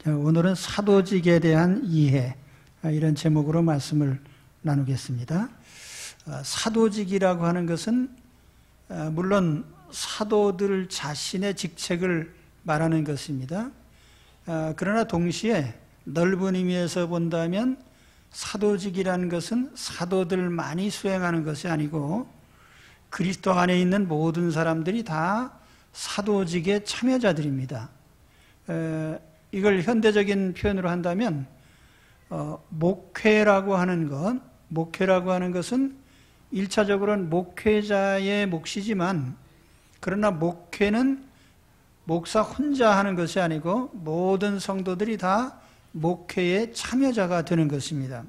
오늘은 사도직에 대한 이해, 이런 제목으로 말씀을 나누겠습니다. 사도직이라고 하는 것은 물론 사도들 자신의 직책을 말하는 것입니다. 그러나 동시에 넓은 의미에서 본다면 사도직이라는 것은 사도들만이 수행하는 것이 아니고 그리스도 안에 있는 모든 사람들이 다 사도직의 참여자들입니다. 이걸 현대적인 표현으로 한다면 목회라고 하는 것은 1차적으로는 목회자의 몫이지만, 그러나 목회는 목사 혼자 하는 것이 아니고 모든 성도들이 다 목회의 참여자가 되는 것입니다.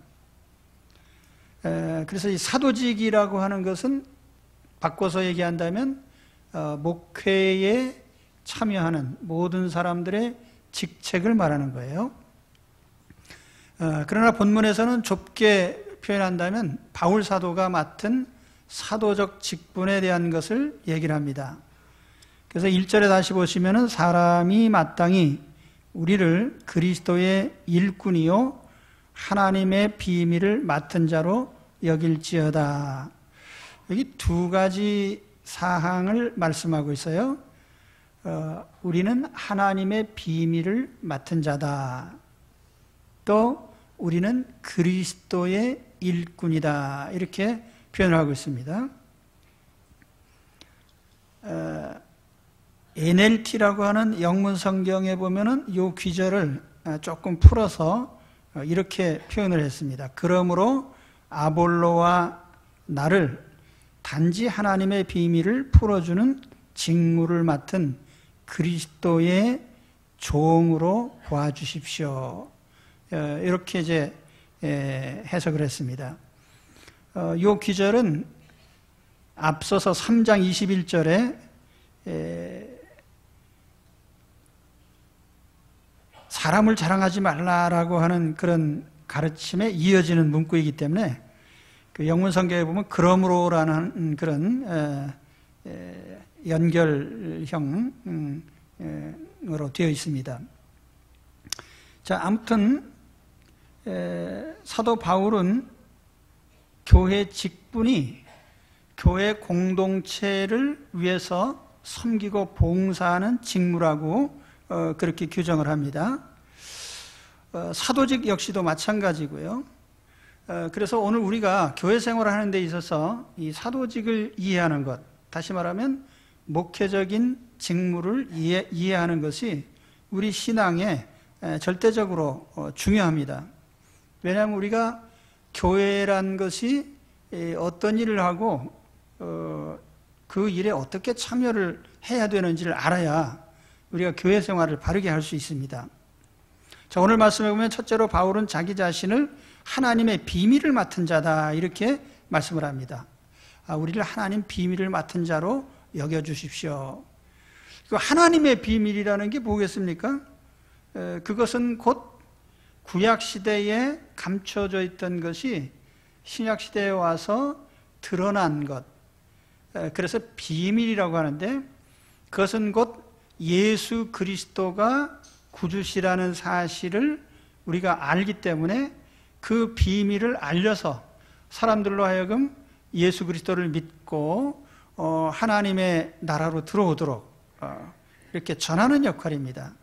그래서 이 사도직이라고 하는 것은 바꿔서 얘기한다면 목회에 참여하는 모든 사람들의 직책을 말하는 거예요. 그러나 본문에서는 좁게 표현한다면 바울 사도가 맡은 사도적 직분에 대한 것을 얘기를 합니다. 그래서 1절에 다시 보시면은 사람이 마땅히 우리를 그리스도의 일꾼이요 하나님의 비밀을 맡은 자로 여길지어다. 여기 두 가지 사항을 말씀하고 있어요. 우리는 하나님의 비밀을 맡은 자다. 또 우리는 그리스도의 일꾼이다. 이렇게 표현을 하고 있습니다. NLT라고 하는 영문 성경에 보면은 이 귀절을 조금 풀어서 이렇게 표현을 했습니다. 그러므로 아볼로와 나를 단지 하나님의 비밀을 풀어주는 직무를 맡은 그리스도의 종으로 보아주십시오. 이렇게 이제 해석을 했습니다. 이 귀절은 앞서서 3장 21절에 사람을 자랑하지 말라라고 하는 그런 가르침에 이어지는 문구이기 때문에 그 영문 성경에 보면 그러므로라는 그런 연결형으로 되어 있습니다. 자, 아무튼 사도 바울은 교회 직분이 교회 공동체를 위해서 섬기고 봉사하는 직무라고 그렇게 규정을 합니다. 사도직 역시도 마찬가지고요. 그래서 오늘 우리가 교회 생활을 하는 데 있어서 이 사도직을 이해하는 것, 다시 말하면 목회적인 직무를 이해하는 것이 우리 신앙에 절대적으로 중요합니다. 왜냐하면 우리가 교회란 것이 어떤 일을 하고 그 일에 어떻게 참여를 해야 되는지를 알아야 우리가 교회 생활을 바르게 할 수 있습니다. 자, 오늘 말씀해 보면 첫째로 바울은 자기 자신을 하나님의 비밀을 맡은 자다 이렇게 말씀을 합니다. 우리를 하나님 비밀을 맡은 자로 여겨주십시오. 하나님의 비밀이라는 게 뭐겠습니까? 그것은 곧 구약시대에 감춰져 있던 것이 신약시대에 와서 드러난 것, 그래서 비밀이라고 하는데, 그것은 곧 예수 그리스도가 구주시라는 사실을 우리가 알기 때문에 그 비밀을 알려서 사람들로 하여금 예수 그리스도를 믿고 하나님의 나라로 들어오도록 이렇게 전하는 역할입니다.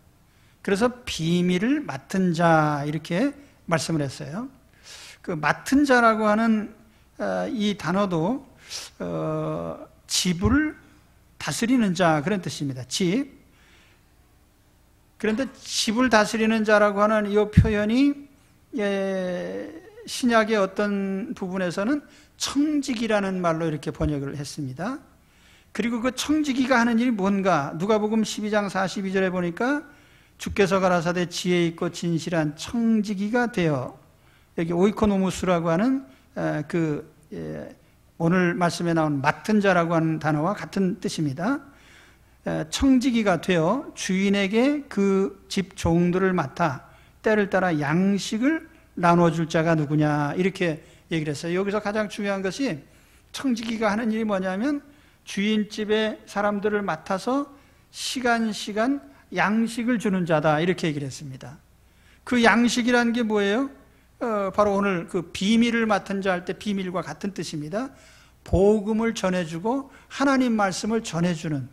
그래서 비밀을 맡은 자 이렇게 말씀을 했어요. 그 맡은 자라고 하는 이 단어도 집을 다스리는 자 그런 뜻입니다. 집. 그런데 집을 다스리는 자라고 하는 이 표현이 신약의 어떤 부분에서는 청지기라는 말로 이렇게 번역을 했습니다. 그리고 그 청지기가 하는 일이 뭔가, 누가복음 12장 42절에 보니까 주께서 가라사대 지혜 있고 진실한 청지기가 되어, 여기 오이코노무스라고 하는 오늘 말씀에 나온 맡은 자라고 하는 단어와 같은 뜻입니다. 청지기가 되어 주인에게 그 집 종들을 맡아 때를 따라 양식을 나눠줄 자가 누구냐 이렇게 얘기를 했어요. 여기서 가장 중요한 것이 청지기가 하는 일이 뭐냐면 주인집에 사람들을 맡아서 시간 양식을 주는 자다 이렇게 얘기를 했습니다. 그 양식이라는 게 뭐예요? 바로 오늘 그 비밀을 맡은 자 할 때 비밀과 같은 뜻입니다. 복음을 전해주고 하나님 말씀을 전해주는,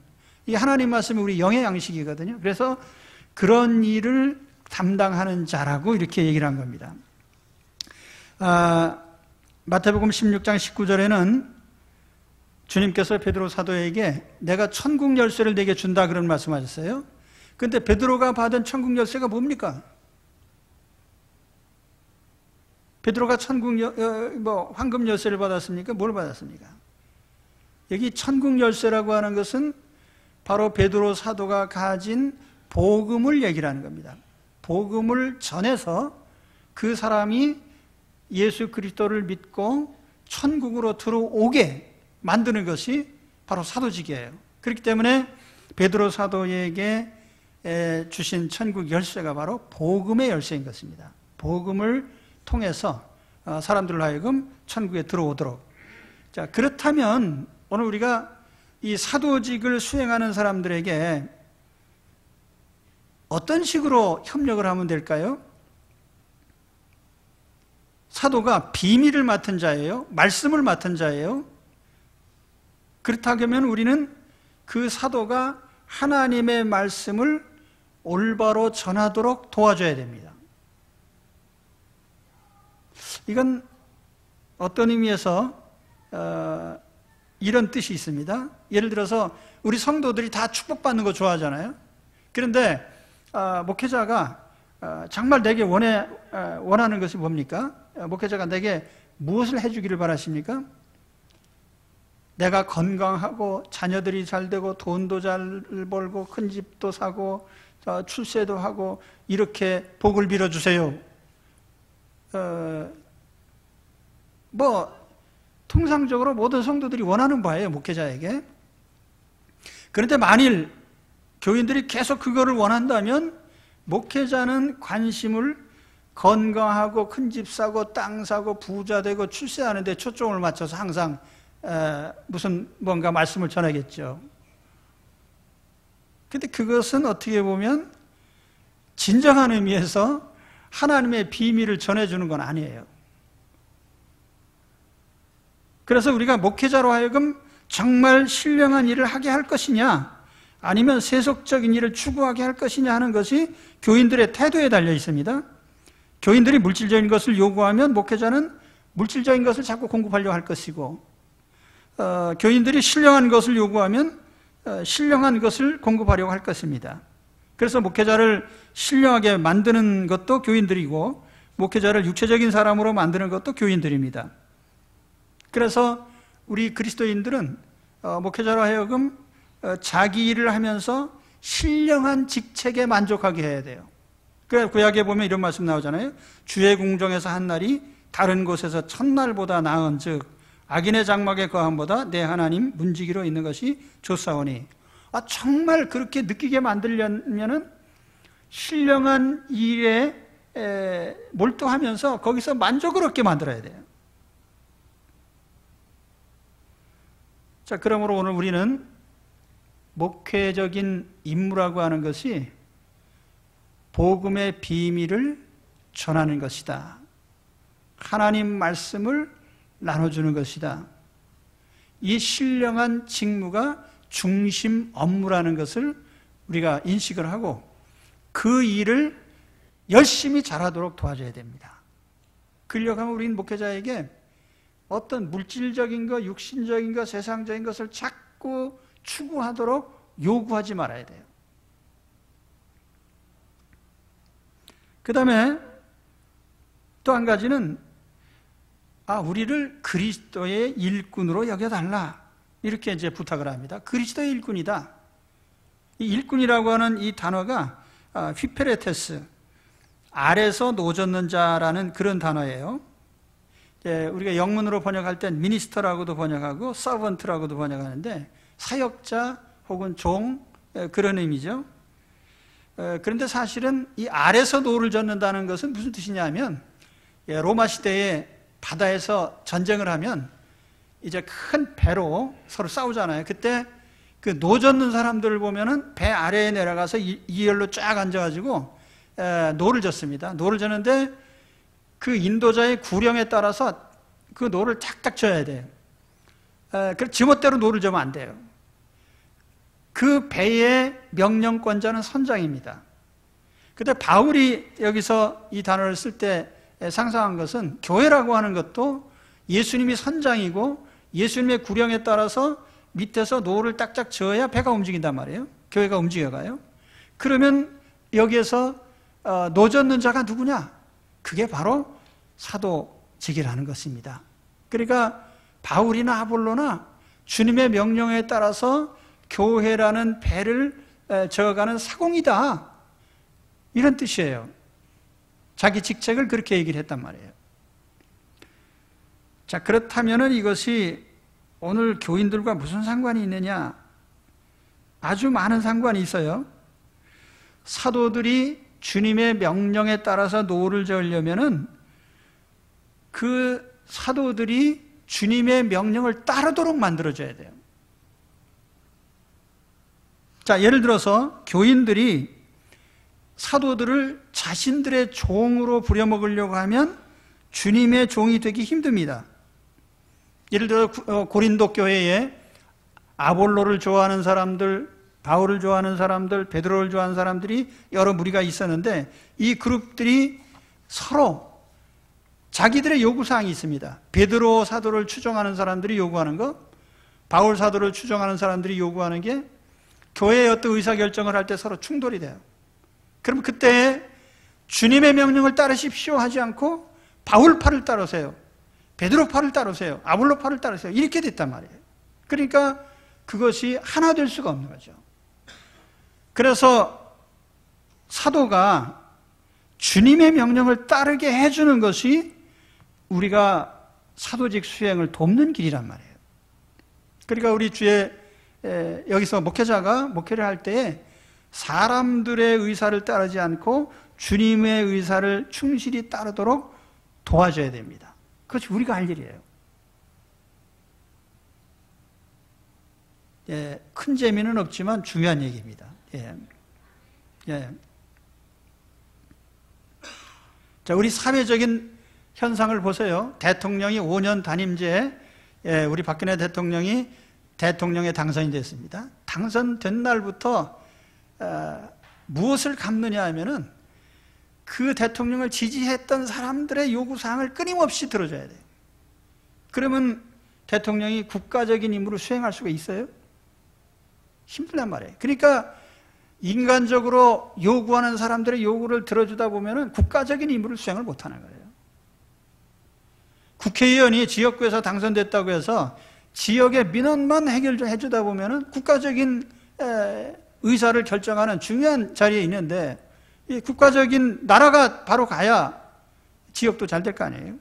이 하나님 말씀이 우리 영의 양식이거든요. 그래서 그런 일을 담당하는 자라고 이렇게 얘기를 한 겁니다. 마태복음 16장 19절에는 주님께서 베드로 사도에게 내가 천국 열쇠를 내게 준다 그런 말씀하셨어요. 그런데 베드로가 받은 천국 열쇠가 뭡니까? 베드로가 황금 열쇠를 받았습니까? 뭘 받았습니까? 여기 천국 열쇠라고 하는 것은 바로 베드로 사도가 가진 복음을 얘기를 하는 겁니다. 복음을 전해서 그 사람이 예수 그리스도를 믿고 천국으로 들어오게 만드는 것이 바로 사도직이에요. 그렇기 때문에 베드로 사도에게 주신 천국 열쇠가 바로 복음의 열쇠인 것입니다. 복음을 통해서 사람들로 하여금 천국에 들어오도록. 자, 그렇다면 오늘 우리가 이 사도직을 수행하는 사람들에게 어떤 식으로 협력을 하면 될까요? 사도가 비밀을 맡은 자예요? 말씀을 맡은 자예요? 그렇다면 우리는 그 사도가 하나님의 말씀을 올바로 전하도록 도와줘야 됩니다. 이건 어떤 의미에서 이런 뜻이 있습니다. 예를 들어서 우리 성도들이 다 축복받는 거 좋아하잖아요. 그런데 목회자가 정말 내게 원하는 것이 뭡니까? 목회자가 내게 무엇을 해주기를 바라십니까? 내가 건강하고 자녀들이 잘 되고 돈도 잘 벌고 큰 집도 사고 출세도 하고 이렇게 복을 빌어주세요. 통상적으로 모든 성도들이 원하는 바예요, 목회자에게. 그런데 만일 교인들이 계속 그거를 원한다면 목회자는 관심을 건강하고 큰 집 사고 땅 사고 부자 되고 출세하는 데 초점을 맞춰서 항상 뭔가 말씀을 전하겠죠. 근데 그것은 어떻게 보면 진정한 의미에서 하나님의 비밀을 전해주는 건 아니에요. 그래서 우리가 목회자로 하여금 정말 신령한 일을 하게 할 것이냐, 아니면 세속적인 일을 추구하게 할 것이냐 하는 것이 교인들의 태도에 달려 있습니다. 교인들이 물질적인 것을 요구하면 목회자는 물질적인 것을 자꾸 공급하려고 할 것이고, 교인들이 신령한 것을 요구하면 신령한 것을 공급하려고 할 것입니다. 그래서 목회자를 신령하게 만드는 것도 교인들이고, 목회자를 육체적인 사람으로 만드는 것도 교인들입니다. 그래서 우리 그리스도인들은 목회자로 하여금 자기 일을 하면서 신령한 직책에 만족하게 해야 돼요. 그래서 구약에 보면 이런 말씀 나오잖아요. 주의 궁정에서 한 날이 다른 곳에서 첫날보다 나은 즉 악인의 장막에 거함보다 내 하나님 문지기로 있는 것이 좋사오니. 정말 그렇게 느끼게 만들려면은 신령한 일에 몰두하면서 거기서 만족을 얻게 만들어야 돼요. 자, 그러므로 오늘 우리는 목회적인 임무라고 하는 것이 복음의 비밀을 전하는 것이다. 하나님 말씀을 나눠주는 것이다. 이 신령한 직무가 중심 업무라는 것을 우리가 인식을 하고 그 일을 열심히 잘하도록 도와줘야 됩니다. 그러려고 하면 우리는 목회자에게 어떤 물질적인 것, 육신적인 것, 세상적인 것을 자꾸 추구하도록 요구하지 말아야 돼요. 그 다음에 또 한 가지는 우리를 그리스도의 일꾼으로 여겨달라, 이렇게 이제 부탁을 합니다. 그리스도의 일꾼이다. 이 일꾼이라고 하는 이 단어가 휘페레테스, 아래서 노젓는 자라는 그런 단어예요. 우리가 영문으로 번역할 땐 미니스터라고도 번역하고 서번트라고도 번역하는데 사역자 혹은 종, 그런 의미죠. 그런데 사실은 이 아래서 노를 젓는다는 것은 무슨 뜻이냐면, 로마 시대에 바다에서 전쟁을 하면 이제 큰 배로 서로 싸우잖아요. 그때 그 노 젓는 사람들을 보면은 배 아래에 내려가서 이열로 쫙 앉아가지고 노를 졌습니다. 노를 졌는데 그 인도자의 구령에 따라서 그 노를 탁탁 져야 돼요. 지멋대로 노를 저면 안 돼요. 그 배의 명령권자는 선장입니다. 근데 바울이 여기서 이 단어를 쓸 때 상상한 것은 교회라고 하는 것도 예수님이 선장이고 예수님의 구령에 따라서 밑에서 노를 딱딱 저어야 배가 움직인단 말이에요. 교회가 움직여가요. 그러면 여기에서 노 젓는 자가 누구냐? 그게 바로 사도직이라는 것입니다. 그러니까 바울이나 아볼로나 주님의 명령에 따라서 교회라는 배를 저어가는 사공이다, 이런 뜻이에요. 자기 직책을 그렇게 얘기를 했단 말이에요. 자, 그렇다면 이것이 오늘 교인들과 무슨 상관이 있느냐? 아주 많은 상관이 있어요. 사도들이 주님의 명령에 따라서 노를 저으려면은 그 사도들이 주님의 명령을 따르도록 만들어줘야 돼요. 자, 예를 들어서 교인들이 사도들을 자신들의 종으로 부려먹으려고 하면 주님의 종이 되기 힘듭니다. 예를 들어 고린도 교회에 아볼로를 좋아하는 사람들, 바울을 좋아하는 사람들, 베드로를 좋아하는 사람들이 여러 무리가 있었는데 이 그룹들이 서로 자기들의 요구사항이 있습니다. 베드로 사도를 추종하는 사람들이 요구하는 것, 바울 사도를 추종하는 사람들이 요구하는 게 교회의 어떤 의사결정을 할 때 서로 충돌이 돼요. 그럼 그때 주님의 명령을 따르십시오 하지 않고 바울 팔을 따르세요, 베드로 팔을 따르세요, 아볼로 팔을 따르세요, 이렇게 됐단 말이에요. 그러니까 그것이 하나 될 수가 없는 거죠. 그래서 사도가 주님의 명령을 따르게 해주는 것이 우리가 사도직 수행을 돕는 길이란 말이에요. 그러니까 우리 주에 여기서 목회자가 목회를 할 때에 사람들의 의사를 따르지 않고 주님의 의사를 충실히 따르도록 도와줘야 됩니다. 그것이 우리가 할 일이에요. 예, 큰 재미는 없지만 중요한 얘기입니다. 예. 예. 자, 우리 사회적인 현상을 보세요. 대통령이 5년 단임제, 예, 우리 박근혜 대통령이 대통령에 당선이 됐습니다. 당선된 날부터 무엇을 갚느냐 하면은 그 대통령을 지지했던 사람들의 요구사항을 끊임없이 들어줘야 돼요. 그러면 대통령이 국가적인 임무를 수행할 수가 있어요? 힘들단 말이에요. 그러니까 인간적으로 요구하는 사람들의 요구를 들어주다 보면은 국가적인 임무를 수행을 못하는 거예요. 국회의원이 지역구에서 당선됐다고 해서 지역의 민원만 해결해주다 보면은 국가적인 의사를 결정하는 중요한 자리에 있는데 이 국가적인 나라가 바로 가야 지역도 잘 될 거 아니에요.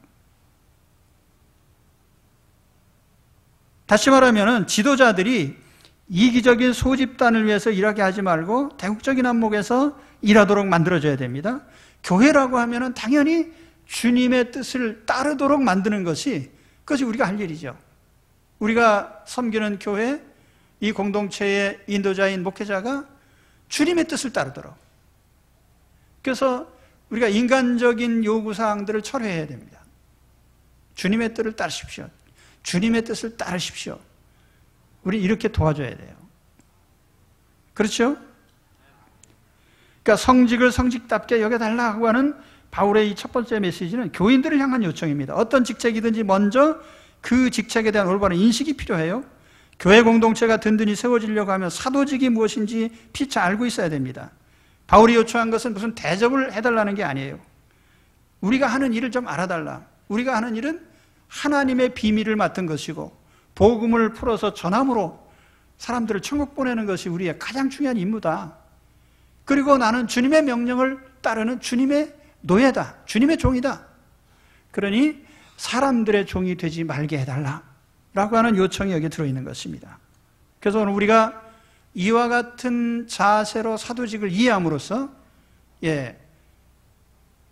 다시 말하면 지도자들이 이기적인 소집단을 위해서 일하게 하지 말고 대국적인 안목에서 일하도록 만들어줘야 됩니다. 교회라고 하면 당연히 주님의 뜻을 따르도록 만드는 것이, 그것이 우리가 할 일이죠. 우리가 섬기는 교회, 이 공동체의 인도자인 목회자가 주님의 뜻을 따르도록, 그래서 우리가 인간적인 요구사항들을 철회해야 됩니다. 주님의 뜻을 따르십시오, 주님의 뜻을 따르십시오. 우리 이렇게 도와줘야 돼요. 그렇죠? 그러니까 성직을 성직답게 여겨달라고 하는 바울의 이 첫 번째 메시지는 교인들을 향한 요청입니다. 어떤 직책이든지 먼저 그 직책에 대한 올바른 인식이 필요해요. 교회 공동체가 든든히 세워지려고 하면 사도직이 무엇인지 피차 알고 있어야 됩니다. 바울이 요청한 것은 무슨 대접을 해달라는 게 아니에요. 우리가 하는 일을 좀 알아달라. 우리가 하는 일은 하나님의 비밀을 맡은 것이고 복음을 풀어서 전함으로 사람들을 천국 보내는 것이 우리의 가장 중요한 임무다. 그리고 나는 주님의 명령을 따르는 주님의 노예다, 주님의 종이다. 그러니 사람들의 종이 되지 말게 해달라라고 하는 요청이 여기에 들어있는 것입니다. 그래서 오늘 우리가 이와 같은 자세로 사도직을 이해함으로써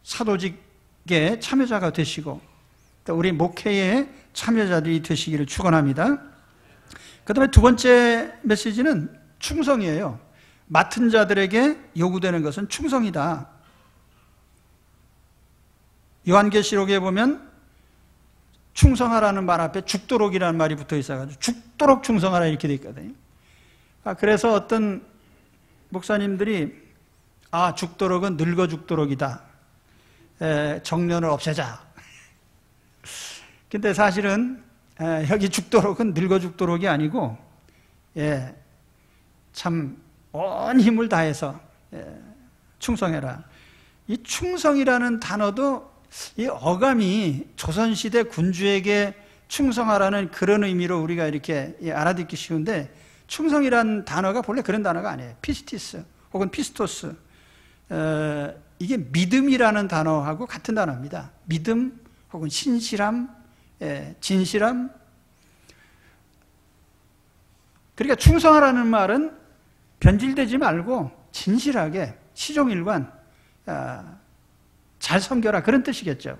사도직의 참여자가 되시고 우리 목회의 참여자들이 되시기를 축원합니다. 그 다음에 두 번째 메시지는 충성이에요. 맡은 자들에게 요구되는 것은 충성이다. 요한계시록에 보면 충성하라는 말 앞에 죽도록이라는 말이 붙어 있어가지고 죽도록 충성하라 이렇게 돼 있거든요. 그래서 어떤 목사님들이 죽도록은 늙어 죽도록이다. 정년을 없애자. 근데 사실은 여기 죽도록은 늙어 죽도록이 아니고 참 온 힘을 다해서 충성해라. 이 충성이라는 단어도 이 어감이 조선시대 군주에게 충성하라는 그런 의미로 우리가 이렇게 알아듣기 쉬운데, 충성이라는 단어가 본래 그런 단어가 아니에요. 피스티스 혹은 피스토스, 이게 믿음이라는 단어하고 같은 단어입니다. 믿음 혹은 신실함, 진실함. 그러니까 충성하라는 말은 변질되지 말고 진실하게 시종일관 잘 섬겨라, 그런 뜻이겠죠.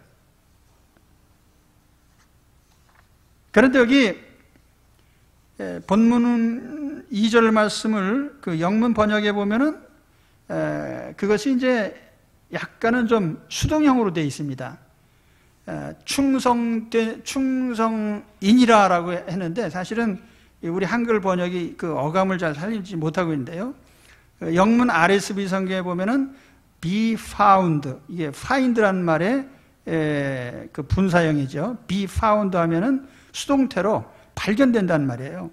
그런데 여기 본문 2절 말씀을 그 영문 번역에 보면은 그것이 이제 약간은 좀 수동형으로 되어 있습니다. 충성인이라라고 했는데 사실은 우리 한글 번역이 그 어감을 잘 살리지 못하고 있는데요. 영문 RSV 성경에 보면은 be found, 이게 find라는 말의 그 분사형이죠. be found 하면은 수동태로 발견된다는 말이에요.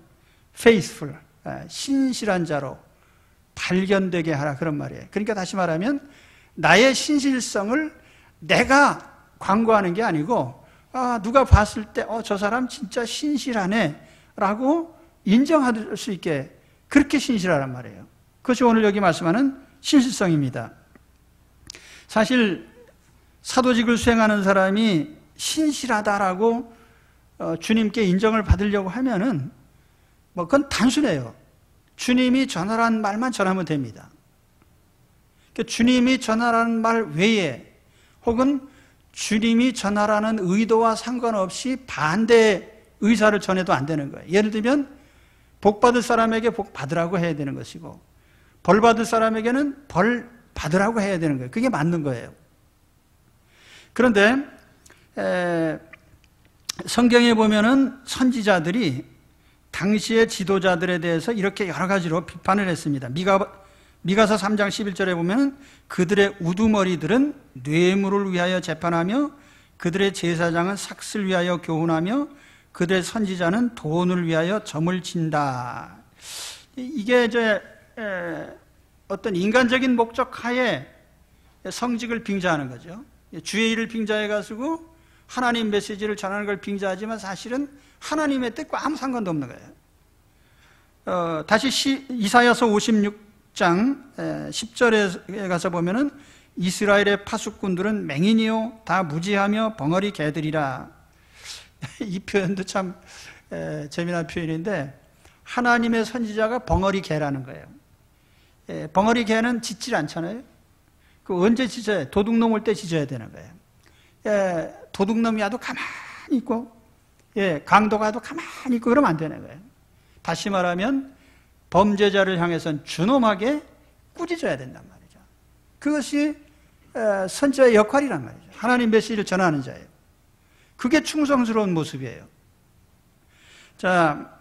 faithful, 신실한 자로 발견되게 하라, 그런 말이에요. 그러니까 다시 말하면 나의 신실성을 내가 광고하는 게 아니고 누가 봤을 때 저 사람 진짜 신실하네 라고 인정할 수 있게 그렇게 신실하란 말이에요. 그것이 오늘 여기 말씀하는 신실성입니다. 사실 사도직을 수행하는 사람이 신실하다라고 주님께 인정을 받으려고 하면은 그건 단순해요. 주님이 전하라는 말만 전하면 됩니다. 그러니까 주님이 전하라는 말 외에 혹은 주님이 전하라는 의도와 상관없이 반대 의사를 전해도 안 되는 거예요. 예를 들면 복 받을 사람에게 복 받으라고 해야 되는 것이고 벌 받을 사람에게는 벌 받으라고 해야 되는 거예요. 그게 맞는 거예요. 그런데 성경에 보면은 선지자들이 당시의 지도자들에 대해서 이렇게 여러 가지로 비판을 했습니다. 미가서 3장 11절에 보면은 그들의 우두머리들은 뇌물을 위하여 재판하며 그들의 제사장은 삭슬 위하여 교훈하며 그들의 선지자는 돈을 위하여 점을 친다. 이게 이제 어떤 인간적인 목적 하에 성직을 빙자하는 거죠. 주의 일을 빙자해가지고 하나님 메시지를 전하는 걸 빙자하지만 사실은 하나님의 뜻과 아무 상관도 없는 거예요. 다시 이사야서 56장 10절에 가서 보면은 이스라엘의 파수꾼들은 맹인이요 다 무지하며 벙어리 개들이라. 이 표현도 참 재미난 표현인데 하나님의 선지자가 벙어리 개라는 거예요. 벙어리 개는 짖질 않잖아요. 그 언제 짖어요? 도둑놈 올 때 짖어야 되는 거예요. 도둑놈이 와도 가만히 있고 강도가 와도 가만히 있고 그러면 안 되는 거예요. 다시 말하면 범죄자를 향해서는 준엄하게 꾸짖어야 된단 말이죠. 그것이 선지자의 역할이란 말이죠. 하나님 메시지를 전하는 자예요. 그게 충성스러운 모습이에요. 자,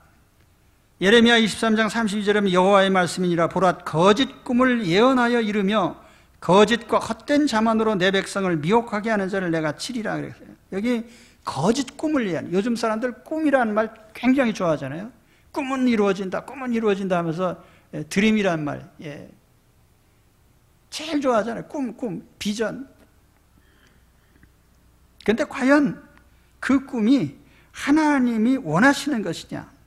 예레미야 23장 32절에 보면 여호와의 말씀이니라 보라 거짓 꿈을 예언하여 이르며 거짓과 헛된 자만으로 내 백성을 미혹하게 하는 자를 내가 치리라 그랬어요. 여기 거짓 꿈을 예언. 요즘 사람들 꿈이라는 말 굉장히 좋아하잖아요. 꿈은 이루어진다, 꿈은 이루어진다 하면서 드림이라는 말 제일 좋아하잖아요. 꿈, 비전. 그런데 과연 그 꿈이 하나님이 원하시는 것이냐?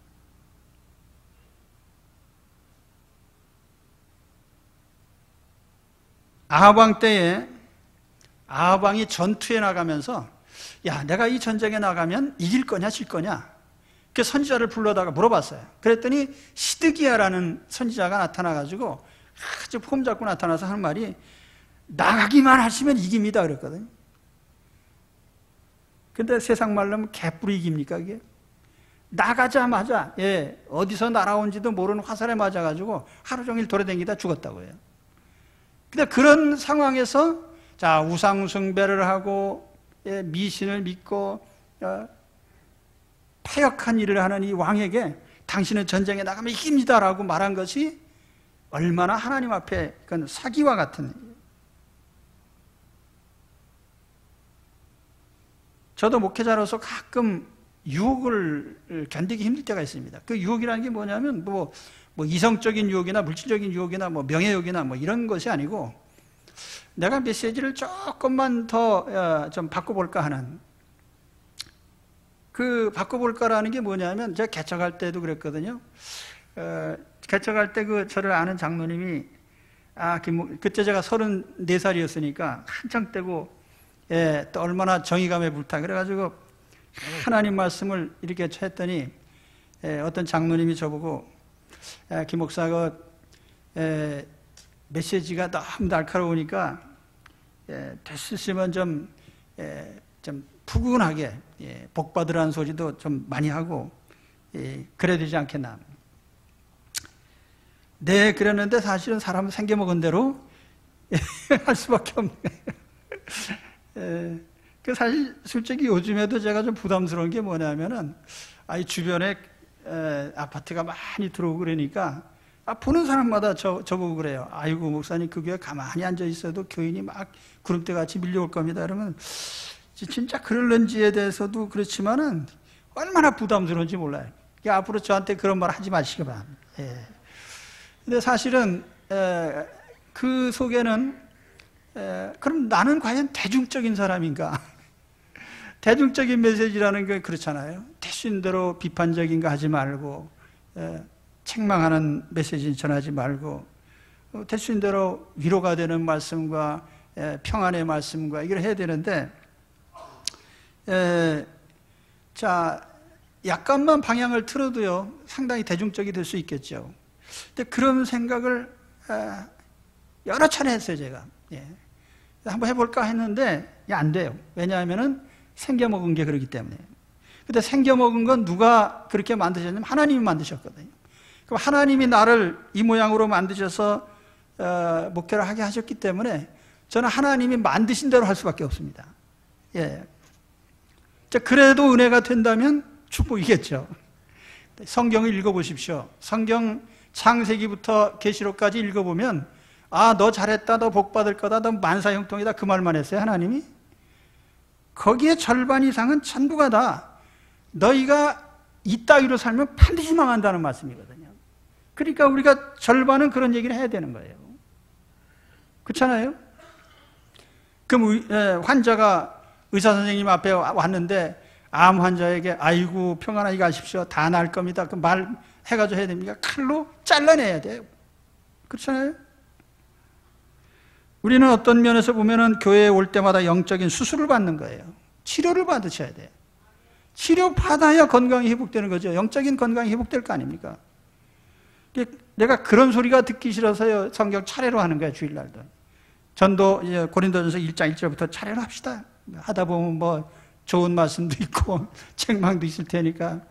아합 때에 아합이 전투에 나가면서 야, 내가 이 전쟁에 나가면 이길 거냐 질 거냐? 그 선지자를 불러다가 물어봤어요. 그랬더니 시드기야라는 선지자가 나타나가지고 아주 폼 잡고 나타나서 하는 말이 나가기만 하시면 이깁니다 그랬거든요. 근데 세상 말로 하면 개뿔이 이깁니까 이게? 나가자마자 어디서 날아온지도 모르는 화살에 맞아가지고 하루 종일 돌아다니다 죽었다고 해요. 근데 그런 상황에서 자 우상 숭배를 하고 미신을 믿고 패역한 일을 하는 이 왕에게 당신은 전쟁에 나가면 이깁니다라고 말한 것이 얼마나 하나님 앞에 그건 사기와 같은 일이에요. 저도 목회자로서 가끔 유혹을 견디기 힘들 때가 있습니다. 그 유혹이라는 게 뭐냐면 뭐 이성적인 유혹이나 물질적인 유혹이나 뭐 명예욕이나 뭐 이런 것이 아니고 내가 메시지를 조금만 더 좀 바꿔볼까 하는, 그 바꿔볼까라는 게 뭐냐면 제가 개척할 때도 그랬거든요. 개척할 때 그 저를 아는 장로님이 그때 제가 34살이었으니까 한창 때고 또 얼마나 정의감에 불타 그래가지고 하나님 말씀을 이렇게 했더니 어떤 장로님이 저보고 김 목사가 메시지가 너무 날카로우니까 됐으시면 좀 푸근하게 복 받으라는 소리도 좀 많이 하고 그래야 되지 않겠나. 네, 그랬는데 사실은 사람은 생겨먹은 대로 할 수밖에 없네. 그 사실 솔직히 요즘에도 제가 좀 부담스러운 게 뭐냐면은 이 주변에 아파트가 많이 들어오고 그러니까 보는 사람마다 저보고 그래요. 아이고 목사님 그 교회 가만히 앉아 있어도 교인이 막 구름대같이 밀려올 겁니다. 그러면 진짜 그럴런지에 대해서도 그렇지만은 얼마나 부담스러운지 몰라요. 그러니까 앞으로 저한테 그런 말 하지 마시기 바랍니다. 근데 사실은 그 속에는 그럼 나는 과연 대중적인 사람인가? 대중적인 메시지라는 게 그렇잖아요. 대신 대로 비판적인 거 하지 말고 책망하는 메시지 전하지 말고 대신 대로 위로가 되는 말씀과 평안의 말씀과 이걸 해야 되는데 자 약간만 방향을 틀어도요 상당히 대중적이 될 수 있겠죠. 근데 그런 생각을 여러 차례 했어요 제가. 한번 해볼까 했는데 안 돼요. 왜냐하면은 생겨먹은 게 그렇기 때문에. 근데 생겨먹은 건 누가 그렇게 만드셨냐면 하나님이 만드셨거든요. 그럼 하나님이 나를 이 모양으로 만드셔서 목회를 하게 하셨기 때문에 저는 하나님이 만드신 대로 할 수밖에 없습니다. 그래도 은혜가 된다면 축복이겠죠. 성경을 읽어보십시오. 성경 창세기부터 계시록까지 읽어보면 너 잘했다, 너 복받을 거다, 너 만사형통이다 그 말만 했어요 하나님이? 거기에 절반 이상은 천부가 다 너희가 이따위로 살면 반드시 망한다는 말씀이거든요. 그러니까 우리가 절반은 그런 얘기를 해야 되는 거예요. 그렇잖아요? 그럼 환자가 의사 선생님 앞에 왔는데 암 환자에게 아이고 평안하게 가십시오. 다 나을 겁니다. 그 말 해가지고 해야 됩니까? 칼로 잘라내야 돼요. 그렇잖아요? 우리는 어떤 면에서 보면은 교회에 올 때마다 영적인 수술을 받는 거예요. 치료를 받으셔야 돼요. 치료받아야 건강이 회복되는 거죠. 영적인 건강이 회복될 거 아닙니까? 내가 그런 소리가 듣기 싫어서요. 성경 차례로 하는 거예요. 주일날도. 전도 고린도전서 1장 1절부터 차례로 합시다. 하다 보면 뭐 좋은 말씀도 있고 책망도 있을 테니까.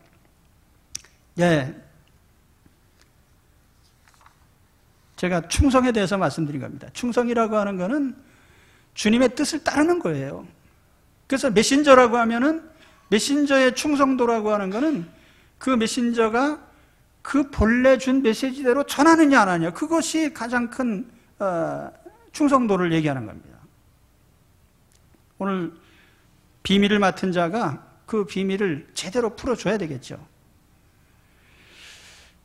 제가 충성에 대해서 말씀드린 겁니다. 충성이라고 하는 거는 주님의 뜻을 따르는 거예요. 그래서 메신저라고 하면은 메신저의 충성도라고 하는 거는 그 메신저가 그 본래 준 메시지대로 전하느냐 안 하느냐 그것이 가장 큰 충성도를 얘기하는 겁니다. 오늘 비밀을 맡은 자가 그 비밀을 제대로 풀어줘야 되겠죠.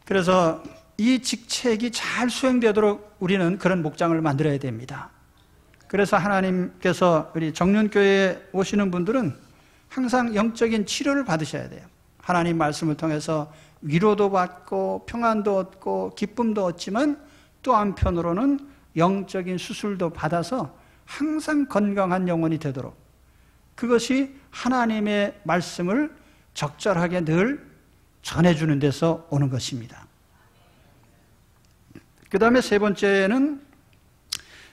그래서 이 직책이 잘 수행되도록 우리는 그런 목장을 만들어야 됩니다. 그래서 하나님께서 우리 정륜교회에 오시는 분들은 항상 영적인 치료를 받으셔야 돼요. 하나님 말씀을 통해서 위로도 받고 평안도 얻고 기쁨도 얻지만 또 한편으로는 영적인 수술도 받아서 항상 건강한 영혼이 되도록 그것이 하나님의 말씀을 적절하게 늘 전해주는 데서 오는 것입니다. 그 다음에 세 번째는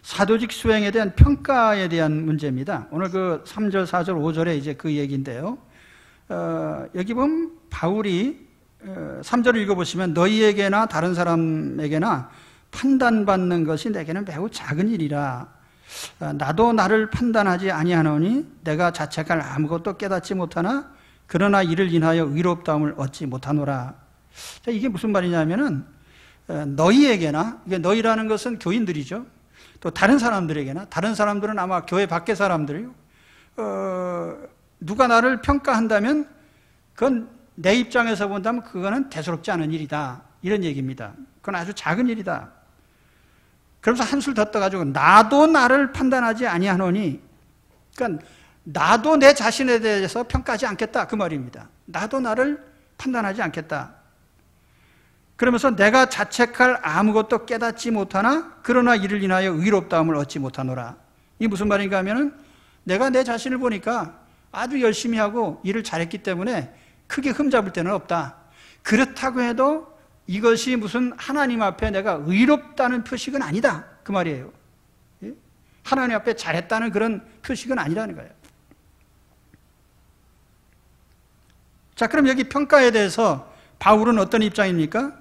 사도직 수행에 대한 평가에 대한 문제입니다. 오늘 그 3절, 4절, 5절에 이제 그 얘기인데요. 여기 보면 바울이 3절을 읽어보시면 너희에게나 다른 사람에게나 판단받는 것이 내게는 매우 작은 일이라. 나도 나를 판단하지 아니하노니 내가 자책할 아무것도 깨닫지 못하나 그러나 이를 인하여 의롭다함을 얻지 못하노라. 자, 이게 무슨 말이냐면은 너희에게나, 이게 너희라는 것은 교인들이죠. 또 다른 사람들에게나, 다른 사람들은 아마 교회 밖의 사람들이요. 누가 나를 평가한다면 그건 내 입장에서 본다면 그거는 대수롭지 않은 일이다. 이런 얘기입니다. 그건 아주 작은 일이다. 그러면서 한술 더 떠가지고 나도 나를 판단하지 아니하노니, 그러니까 나도 내 자신에 대해서 평가하지 않겠다 그 말입니다. 나도 나를 판단하지 않겠다. 그러면서 내가 자책할 아무것도 깨닫지 못하나 그러나 이를 인하여 의롭다함을 얻지 못하노라. 이게 무슨 말인가 하면은 내가 내 자신을 보니까 아주 열심히 하고 일을 잘했기 때문에 크게 흠잡을 데는 없다. 그렇다고 해도 이것이 무슨 하나님 앞에 내가 의롭다는 표식은 아니다 그 말이에요. 하나님 앞에 잘했다는 그런 표식은 아니라는 거예요. 자, 그럼 여기 평가에 대해서 바울은 어떤 입장입니까?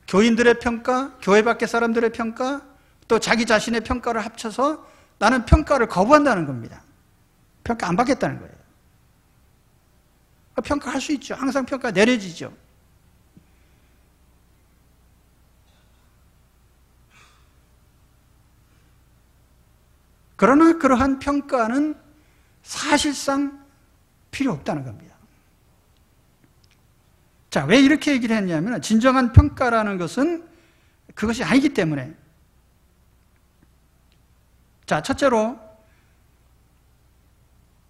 교인들의 평가, 교회 밖의 사람들의 평가, 또 자기 자신의 평가를 합쳐서 나는 평가를 거부한다는 겁니다. 평가 안 받겠다는 거예요. 평가할 수 있죠. 항상 평가 내려지죠. 그러나 그러한 평가는 사실상 필요 없다는 겁니다. 자, 왜 이렇게 얘기를 했냐면 진정한 평가라는 것은 그것이 아니기 때문에. 자, 첫째로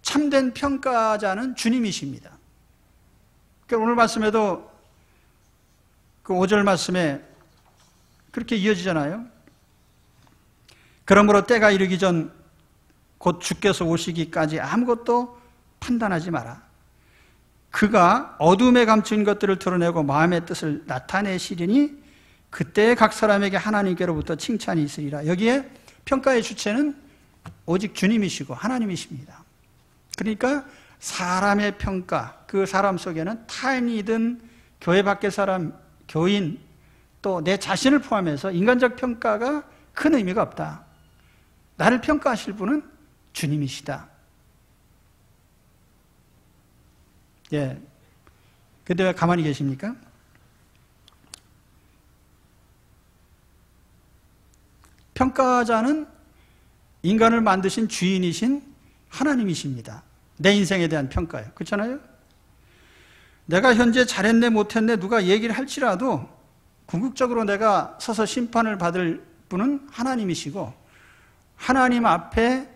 참된 평가자는 주님이십니다. 오늘 말씀에도 그 5절 말씀에 그렇게 이어지잖아요. 그러므로 때가 이르기 전 곧 주께서 오시기까지 아무것도 판단하지 마라. 그가 어둠에 감춘 것들을 드러내고 마음의 뜻을 나타내시리니 그때 각 사람에게 하나님께로부터 칭찬이 있으리라. 여기에 평가의 주체는 오직 주님이시고 하나님이십니다. 그러니까 사람의 평가, 그 사람 속에는 타인이든 교회 밖의 사람, 교인, 또 내 자신을 포함해서 인간적 평가가 큰 의미가 없다. 나를 평가하실 분은 주님이시다. 예. 근데 왜 가만히 계십니까? 평가자는 인간을 만드신 주인이신 하나님이십니다. 내 인생에 대한 평가예요. 그렇잖아요? 내가 현재 잘했네 못했네 누가 얘기를 할지라도 궁극적으로 내가 서서 심판을 받을 분은 하나님이시고 하나님 앞에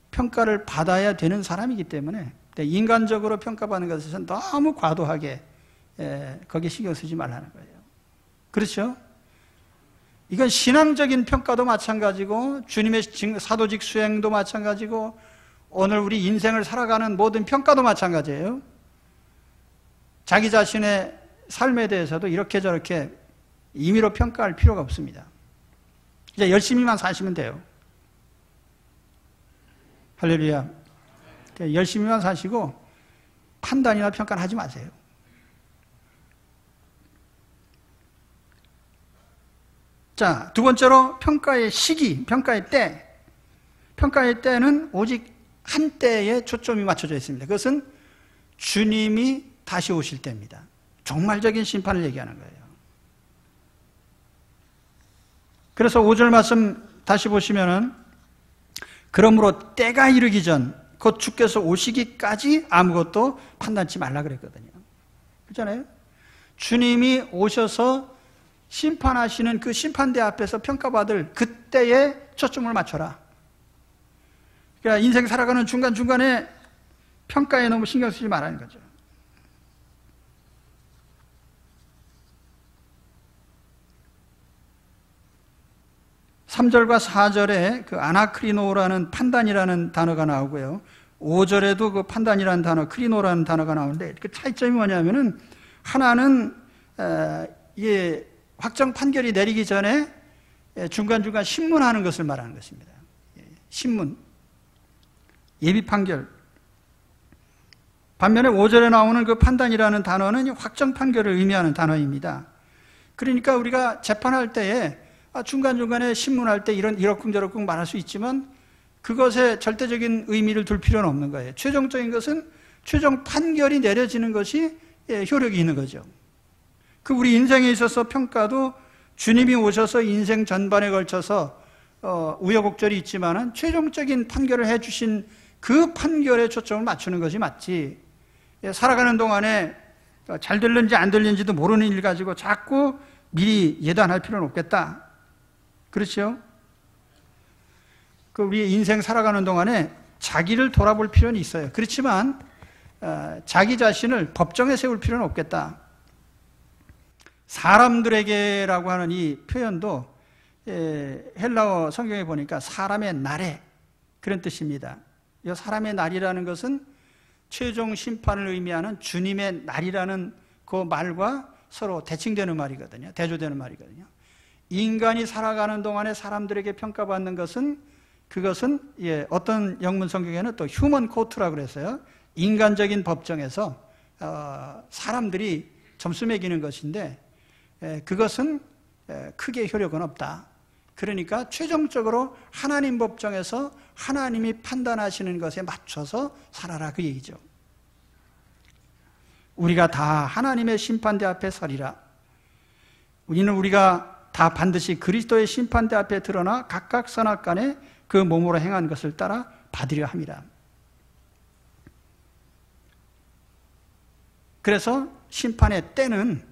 평가를 받아야 되는 사람이기 때문에 인간적으로 평가받는 것에서 너무 과도하게 거기에 신경 쓰지 말라는 거예요. 그렇죠? 이건 신앙적인 평가도 마찬가지고 주님의 사도직 수행도 마찬가지고 오늘 우리 인생을 살아가는 모든 평가도 마찬가지예요. 자기 자신의 삶에 대해서도 이렇게 저렇게 임의로 평가할 필요가 없습니다. 이제 열심히만 사시면 돼요. 할렐루야. 열심히만 사시고 판단이나 평가는 하지 마세요. 자, 두 번째로 평가의 시기, 평가의 때. 평가의 때는 오직 한 때에 초점이 맞춰져 있습니다. 그것은 주님이 다시 오실 때입니다. 종말적인 심판을 얘기하는 거예요. 그래서 5절 말씀 다시 보시면은 그러므로 때가 이르기 전 곧 주께서 오시기까지 아무것도 판단치 말라 그랬거든요. 그렇잖아요? 주님이 오셔서 심판하시는 그 심판대 앞에서 평가받을 그때에 초점을 맞춰라. 그러니까 인생 살아가는 중간중간에 평가에 너무 신경 쓰지 말라는 거죠. (3절과) (4절에) 그 아나크리노라는 판단이라는 단어가 나오고요. (5절에도) 그 판단이라는 단어, 크리노라는 단어가 나오는데 그 차이점이 뭐냐면은 하나는 이게 확정 판결이 내리기 전에 중간중간 신문하는 것을 말하는 것입니다. 신문, 예비 판결. 반면에 5절에 나오는 그 판단이라는 단어는 확정 판결을 의미하는 단어입니다. 그러니까 우리가 재판할 때에 중간중간에 신문할 때 이러쿵저러쿵 말할 수 있지만 그것에 절대적인 의미를 둘 필요는 없는 거예요. 최종적인 것은 최종 판결이 내려지는 것이 효력이 있는 거죠. 그 우리 인생에 있어서 평가도 주님이 오셔서 인생 전반에 걸쳐서 우여곡절이 있지만은 최종적인 판결을 해주신 그 판결에 초점을 맞추는 것이 맞지. 살아가는 동안에 잘 들는지 안 들는지도 모르는 일 가지고 자꾸 미리 예단할 필요는 없겠다. 그렇죠? 우리 인생 살아가는 동안에 자기를 돌아볼 필요는 있어요. 그렇지만 자기 자신을 법정에 세울 필요는 없겠다. 사람들에게라고 하는 이 표현도 헬라어 성경에 보니까 사람의 날에 그런 뜻입니다. 이 사람의 날이라는 것은 최종 심판을 의미하는 주님의 날이라는 그 말과 서로 대칭되는 말이거든요. 대조되는 말이거든요. 인간이 살아가는 동안에 사람들에게 평가받는 것은 그것은 어떤 영문 성경에는 또 휴먼 코트라고 그랬어요. 인간적인 법정에서 사람들이 점수 매기는 것인데 그것은 크게 효력은 없다. 그러니까 최종적으로 하나님 법정에서 하나님이 판단하시는 것에 맞춰서 살아라 그 얘기죠. 우리가 다 하나님의 심판대 앞에 서리라. 우리가 다 반드시 그리스도의 심판대 앞에 드러나 각각 선악간에 그 몸으로 행한 것을 따라 받으려 함이라. 그래서 심판의 때는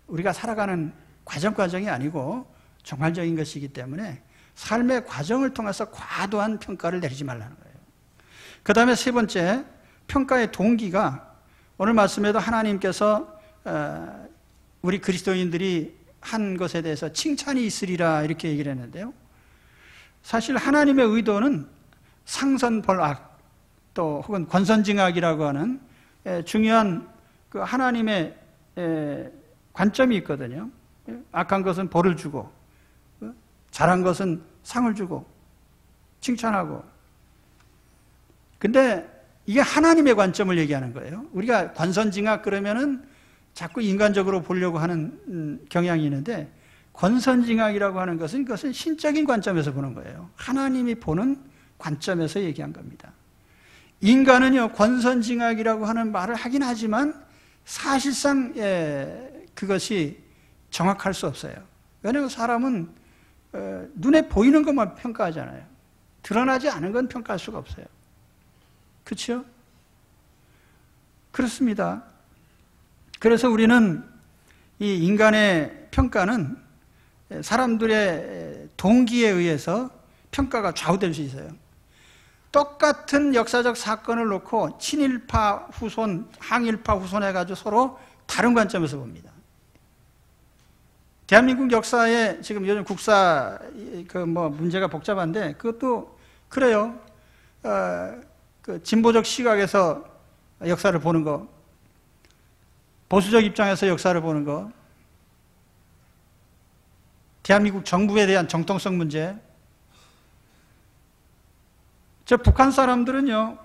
우리가 살아가는 과정이 아니고 종말적인 것이기 때문에 삶의 과정을 통해서 과도한 평가를 내리지 말라는 거예요. 그 다음에 세 번째, 평가의 동기가 오늘 말씀에도 하나님께서 우리 그리스도인들이 한 것에 대해서 칭찬이 있으리라 이렇게 얘기를 했는데요. 사실 하나님의 의도는 상선벌악 또 혹은 권선징악이라고 하는 중요한 그 하나님의 관점이 있거든요. 악한 것은 벌을 주고 잘한 것은 상을 주고 칭찬하고. 근데 이게 하나님의 관점을 얘기하는 거예요. 우리가 권선징악 그러면은 자꾸 인간적으로 보려고 하는 경향이 있는데 권선징악이라고 하는 것은 그것은 신적인 관점에서 보는 거예요. 하나님이 보는 관점에서 얘기한 겁니다. 인간은요 권선징악이라고 하는 말을 하긴 하지만 사실상 그것이 정확할 수 없어요. 왜냐하면 사람은 눈에 보이는 것만 평가하잖아요. 드러나지 않은 건 평가할 수가 없어요. 그렇죠? 그렇습니다. 그래서 우리는 이 인간의 평가는 사람들의 동기에 의해서 평가가 좌우될 수 있어요. 똑같은 역사적 사건을 놓고 친일파 후손, 항일파 후손 해가지고 서로 다른 관점에서 봅니다. 대한민국 역사에 지금 요즘 국사 문제가 복잡한데 그것도 그래요. 그 진보적 시각에서 역사를 보는 거, 보수적 입장에서 역사를 보는 거, 대한민국 정부에 대한 정통성 문제. 저 북한 사람들은요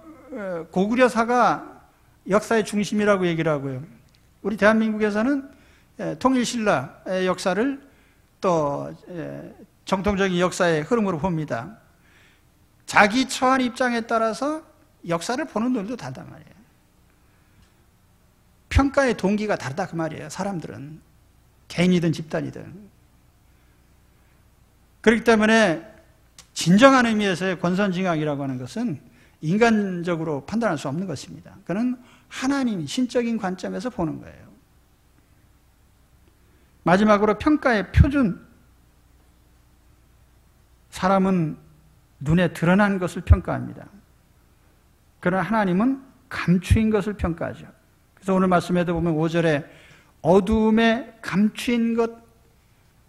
고구려사가 역사의 중심이라고 얘기를 하고요. 우리 대한민국에서는 통일신라의 역사를 또 정통적인 역사의 흐름으로 봅니다. 자기 처한 입장에 따라서 역사를 보는 눈도 다르단 말이에요. 평가의 동기가 다르다 그 말이에요. 사람들은 개인이든 집단이든. 그렇기 때문에 진정한 의미에서의 권선징악이라고 하는 것은 인간적으로 판단할 수 없는 것입니다. 그는 하나님 신적인 관점에서 보는 거예요. 마지막으로 평가의 표준. 사람은 눈에 드러난 것을 평가합니다. 그러나 하나님은 감추인 것을 평가하죠. 그래서 오늘 말씀에도 보면 5절에 어두움에 감추인 것,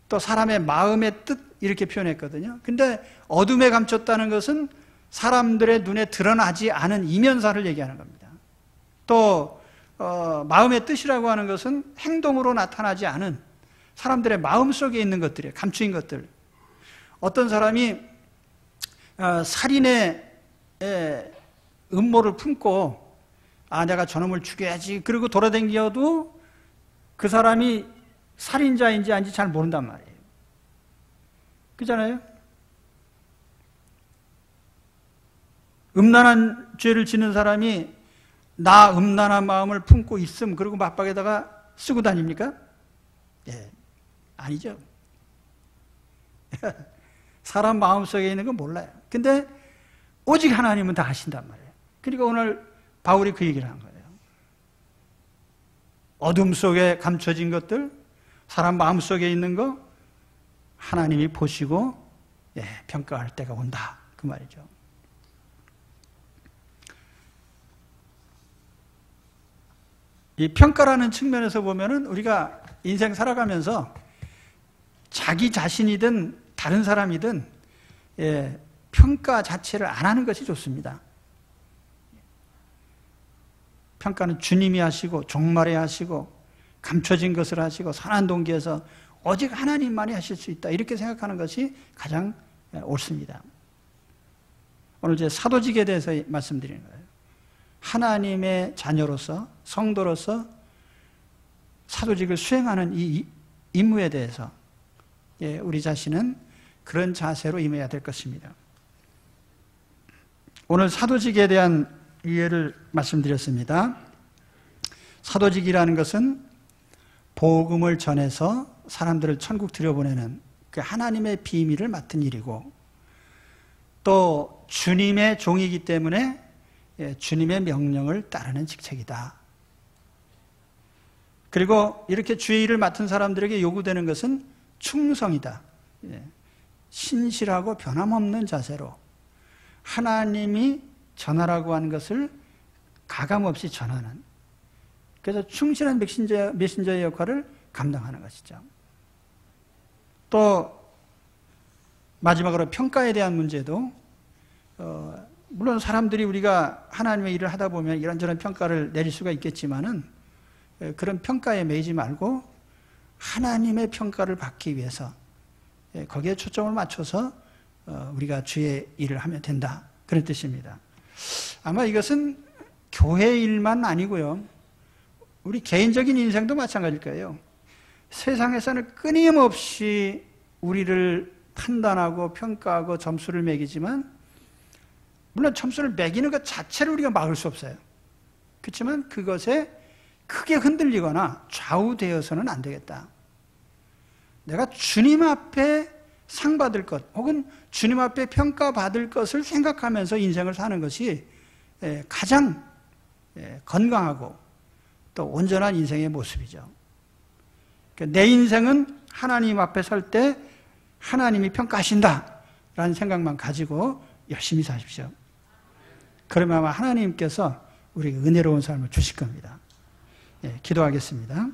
또 사람의 마음의 뜻 이렇게 표현했거든요. 근데 어둠에 감췄다는 것은 사람들의 눈에 드러나지 않은 이면사를 얘기하는 겁니다. 또 마음의 뜻이라고 하는 것은 행동으로 나타나지 않은 사람들의 마음 속에 있는 것들이에요. 감추인 것들. 어떤 사람이 살인의 음모를 품고 내가 저놈을 죽여야지 그러고 돌아다녀도 그 사람이 살인자인지 아닌지 잘 모른단 말이에요. 그잖아요? 음란한 죄를 지는 사람이 나 음란한 마음을 품고 있음 그리고 맞박에다가 쓰고 다닙니까? 예, 아니죠. 사람 마음속에 있는 건 몰라요. 근데 오직 하나님은 다 아신단 말이에요. 그러니까 오늘 바울이 그 얘기를 한 거예요. 어둠 속에 감춰진 것들, 사람 마음속에 있는 거 하나님이 보시고 평가할 때가 온다. 그 말이죠. 이 평가라는 측면에서 보면은 우리가 인생 살아가면서 자기 자신이든 다른 사람이든 평가 자체를 안 하는 것이 좋습니다. 평가는 주님이 하시고 종말에 하시고 감춰진 것을 하시고 선한 동기에서 오직 하나님만이 하실 수 있다. 이렇게 생각하는 것이 가장 옳습니다. 오늘 제 사도직에 대해서 말씀드리는 거예요. 하나님의 자녀로서 성도로서 사도직을 수행하는 이 임무에 대해서 우리 자신은 그런 자세로 임해야 될 것입니다. 오늘 사도직에 대한 이해를 말씀드렸습니다. 사도직이라는 것은 복음을 전해서 사람들을 천국 들여보내는 그 하나님의 비밀을 맡은 일이고 또 주님의 종이기 때문에 주님의 명령을 따르는 직책이다. 그리고 이렇게 주의 일을 맡은 사람들에게 요구되는 것은 충성이다. 신실하고 변함없는 자세로 하나님이 전하라고 하는 것을 가감없이 전하는, 그래서 충실한 메신저의 역할을 감당하는 것이죠. 또 마지막으로 평가에 대한 문제도 물론 사람들이 우리가 하나님의 일을 하다 보면 이런저런 평가를 내릴 수가 있겠지만은 그런 평가에 매이지 말고 하나님의 평가를 받기 위해서 거기에 초점을 맞춰서 우리가 주의 일을 하면 된다. 그런 뜻입니다. 아마 이것은 교회 일만 아니고요. 우리 개인적인 인생도 마찬가지일 거예요. 세상에서는 끊임없이 우리를 판단하고 평가하고 점수를 매기지만 물론 점수를 매기는 것 자체를 우리가 막을 수 없어요. 그렇지만 그것에 크게 흔들리거나 좌우되어서는 안 되겠다. 내가 주님 앞에 상 받을 것 혹은 주님 앞에 평가받을 것을 생각하면서 인생을 사는 것이 가장 건강하고 또 온전한 인생의 모습이죠. 내 인생은 하나님 앞에 설 때 하나님이 평가하신다라는 생각만 가지고 열심히 사십시오. 그러면 아마 하나님께서 우리에게 은혜로운 삶을 주실 겁니다. 기도하겠습니다.